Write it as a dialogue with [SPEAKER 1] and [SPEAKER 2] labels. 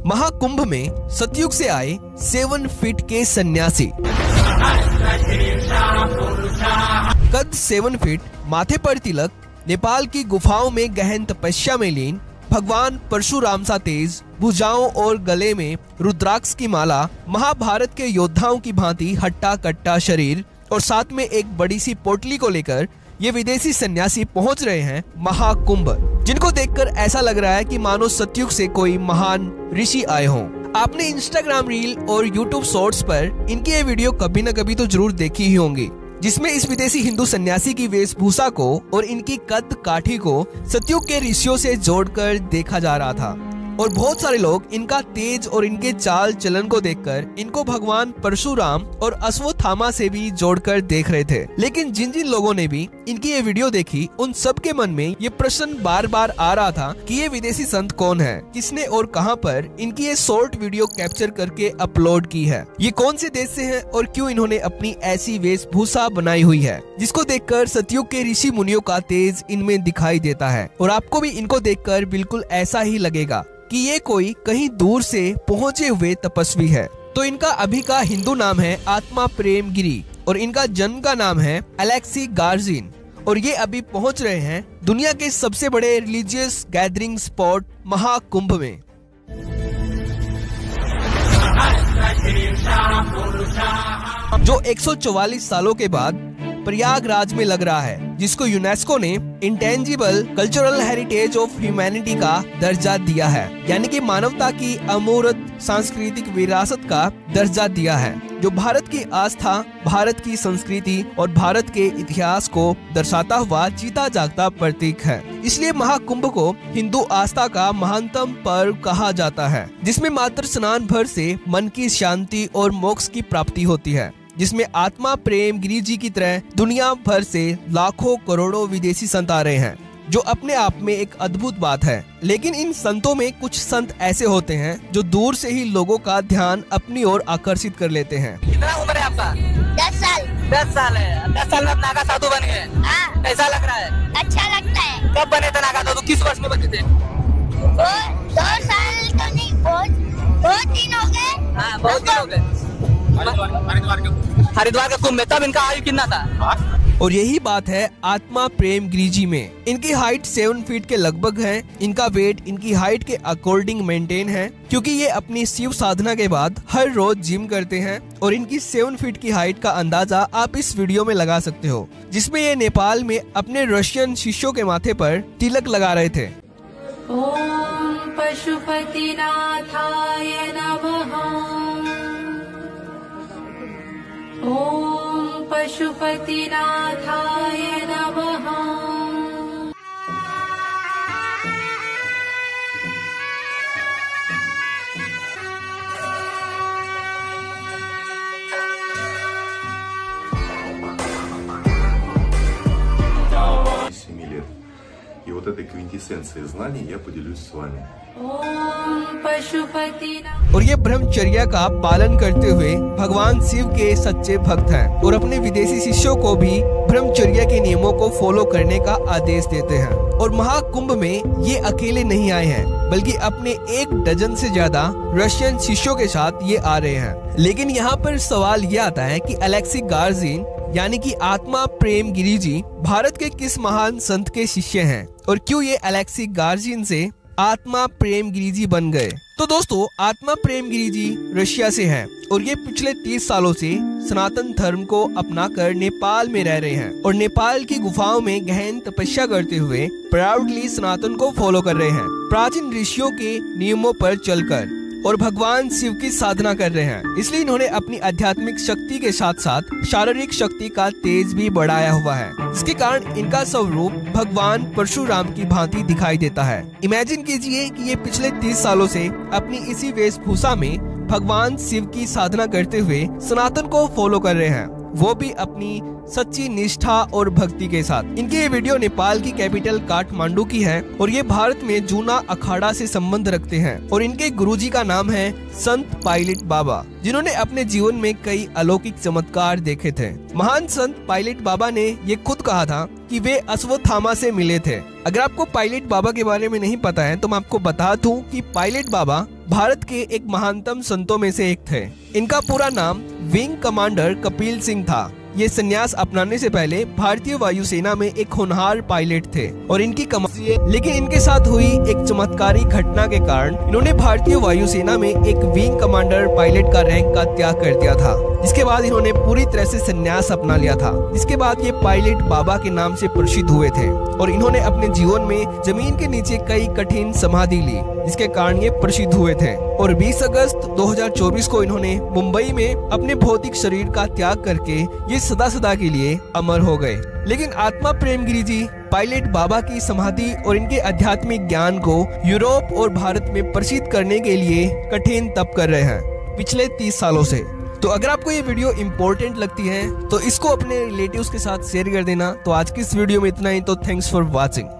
[SPEAKER 1] महाकुंभ में सतयुग से आए 7 फीट के सन्यासी। कद 7 फीट, माथे पर तिलक, नेपाल की गुफाओं में गहन तपस्या में लीन भगवान परशुराम सा तेज, भुजाओं और गले में रुद्राक्ष की माला, महाभारत के योद्धाओं की भांति हट्टा कट्टा शरीर और साथ में एक बड़ी सी पोटली को लेकर ये विदेशी सन्यासी पहुंच रहे हैं महाकुंभ, जिनको देखकर ऐसा लग रहा है कि मानो सतयुग से कोई महान ऋषि आए हों। आपने इंस्टाग्राम रील और यूट्यूब शॉर्ट्स पर इनकी ये वीडियो कभी न कभी तो जरूर देखी ही होंगी, जिसमें इस विदेशी हिंदू सन्यासी की वेशभूषा को और इनकी कद काठी को सतयुग के ऋषियों से जोड़कर देखा जा रहा था। और बहुत सारे लोग इनका तेज और इनके चाल चलन को देखकर इनको भगवान परशुराम और अश्वत्थामा से भी जोड़कर देख रहे थे। लेकिन जिन जिन लोगों ने भी इनकी ये वीडियो देखी, उन सब के मन में ये प्रश्न बार बार आ रहा था कि ये विदेशी संत कौन है, किसने और कहां पर इनकी ये शॉर्ट वीडियो कैप्चर करके अपलोड की है, ये कौन से देश से है और क्यों इन्होंने अपनी ऐसी वेशभूषा बनाई हुई है, जिसको देखकर सतयुग के ऋषि मुनियों का तेज इनमें दिखाई देता है। और आपको भी इनको देखकर बिल्कुल ऐसा ही लगेगा कि ये कोई कहीं दूर से पहुंचे हुए तपस्वी है। तो इनका अभी का हिंदू नाम है आत्मा प्रेम गिरी और इनका जन्म का नाम है अलेक्सी गार्जिन और ये अभी पहुंच रहे हैं दुनिया के सबसे बड़े रिलीजियस गैदरिंग स्पॉट महाकुंभ में। जो 144 सालों के बाद प्रयागराज में लग रहा है, जिसको यूनेस्को ने intangible cultural heritage of humanity का दर्जा दिया है, यानी कि मानवता की अमूर्त सांस्कृतिक विरासत का दर्जा दिया है, जो भारत की आस्था, भारत की संस्कृति और भारत के इतिहास को दर्शाता हुआ जीता जागता प्रतीक है। इसलिए महाकुंभ को हिंदू आस्था का महानतम पर्व कहा जाता है, जिसमें मात्र स्नान भर से मन की शांति और मोक्ष की प्राप्ति होती है, जिसमें आत्मा प्रेम गिरी जी की तरह दुनिया भर से लाखों करोड़ों विदेशी संत आ रहे हैं, जो अपने आप में एक अद्भुत बात है। लेकिन इन संतों में कुछ संत ऐसे होते हैं जो दूर से ही लोगों का ध्यान अपनी ओर आकर्षित कर लेते हैं।
[SPEAKER 2] कितना उम्र है आपका? 10 साल। 10 साल है। 10 साल में आप नागा साधु बन गए। हाँ। कैसा लग रहा है? अच्छा लगता है। कब बने थे नागा साधु? किस वर्ष में बने थे? 2 साल तो नहीं, बहुत दिन हो गए। हाँ, बहुत दिन हो गए। हरिद्वार का कुंभ में तब इनका आयु कितना था?
[SPEAKER 1] और यही बात है आत्मा प्रेम गिरी जी में। इनकी हाइट 7 फीट के लगभग है। इनका वेट इनकी हाइट के अकॉर्डिंग मेंटेन है, क्योंकि ये अपनी शिव साधना के बाद हर रोज जिम करते हैं। और इनकी 7 फीट की हाइट का अंदाजा आप इस वीडियो में लगा सकते हो, जिसमें ये नेपाल में अपने रशियन शिष्यों के माथे पर तिलक लगा रहे थे।
[SPEAKER 3] ओम पशुपतिनाथाय नमः। ओम पशुपतिनाथाय नमः।
[SPEAKER 4] И вот этой квинтэссенцией знаний я поделюсь с вами.
[SPEAKER 1] और ये ब्रह्मचर्या का पालन करते हुए भगवान शिव के सच्चे भक्त हैं और अपने विदेशी शिष्यों को भी ब्रह्मचर्या के नियमों को फॉलो करने का आदेश देते हैं। और महाकुंभ में ये अकेले नहीं आए हैं, बल्कि अपने 1 डजन से ज्यादा रशियन शिष्यों के साथ ये आ रहे हैं। लेकिन यहाँ पर सवाल ये आता है कि अलेक्सी गार्जिन यानी कि आत्मा प्रेम गिरी जी भारत के किस महान संत के शिष्य हैं और क्यों ये अलेक्सी गार्जिन से आत्मा प्रेम गिरी जी बन गए। तो दोस्तों, आत्मा प्रेम गिरी जी रशिया से हैं और ये पिछले 30 सालों से सनातन धर्म को अपनाकर नेपाल में रह रहे हैं और नेपाल की गुफाओं में गहन तपस्या करते हुए प्राउडली सनातन को फॉलो कर रहे हैं, प्राचीन ऋषियों के नियमों पर चलकर, और भगवान शिव की साधना कर रहे हैं। इसलिए इन्होंने अपनी आध्यात्मिक शक्ति के साथ साथ शारीरिक शक्ति का तेज भी बढ़ाया हुआ है, जिसके कारण इनका स्वरूप भगवान परशुराम की भांति दिखाई देता है। इमेजिन कीजिए कि ये पिछले 30 सालों से अपनी इसी वेशभूषा में भगवान शिव की साधना करते हुए सनातन को फॉलो कर रहे हैं, वो भी अपनी सच्ची निष्ठा और भक्ति के साथ। इनकी ये वीडियो नेपाल की कैपिटल काठमांडू की है और ये भारत में जूना अखाड़ा से संबंध रखते हैं और इनके गुरुजी का नाम है संत पायलट बाबा, जिन्होंने अपने जीवन में कई अलौकिक चमत्कार देखे थे। महान संत पायलट बाबा ने ये खुद कहा था कि वे अश्वत्थामा से मिले थे। अगर आपको पायलट बाबा के बारे में नहीं पता है तो मैं आपको बता दूं कि पायलट बाबा भारत के एक महानतम संतों में से एक थे। इनका पूरा नाम विंग कमांडर कपिल सिंह था। ये संन्यास अपनाने से पहले भारतीय वायुसेना में एक होनहार पायलट थे और इनकी लेकिन इनके साथ हुई एक चमत्कारी घटना के कारण इन्होंने भारतीय वायुसेना में एक विंग कमांडर पायलट का रैंक का त्याग कर दिया था, जिसके बाद इन्होंने पूरी तरह से संन्यास अपना लिया था। जिसके बाद ये पायलट बाबा के नाम से प्रसिद्ध हुए थे और इन्होंने अपने जीवन में जमीन के नीचे कई कठिन समाधि ली, जिसके कारण ये प्रसिद्ध हुए थे। और 20 अगस्त 2024 को इन्होंने मुंबई में अपने भौतिक शरीर का त्याग करके ये सदा सदा के लिए अमर हो गए। लेकिन आत्मा प्रेमगिरी जी पायलट बाबा की समाधि और इनके आध्यात्मिक ज्ञान को यूरोप और भारत में प्रसिद्ध करने के लिए कठिन तप कर रहे हैं पिछले 30 सालों से। तो अगर आपको ये वीडियो इम्पोर्टेंट लगती है तो इसको अपने रिलेटिव्स के साथ शेयर कर देना। तो आज की इस वीडियो में इतना ही। तो थैंक्स फॉर वॉचिंग।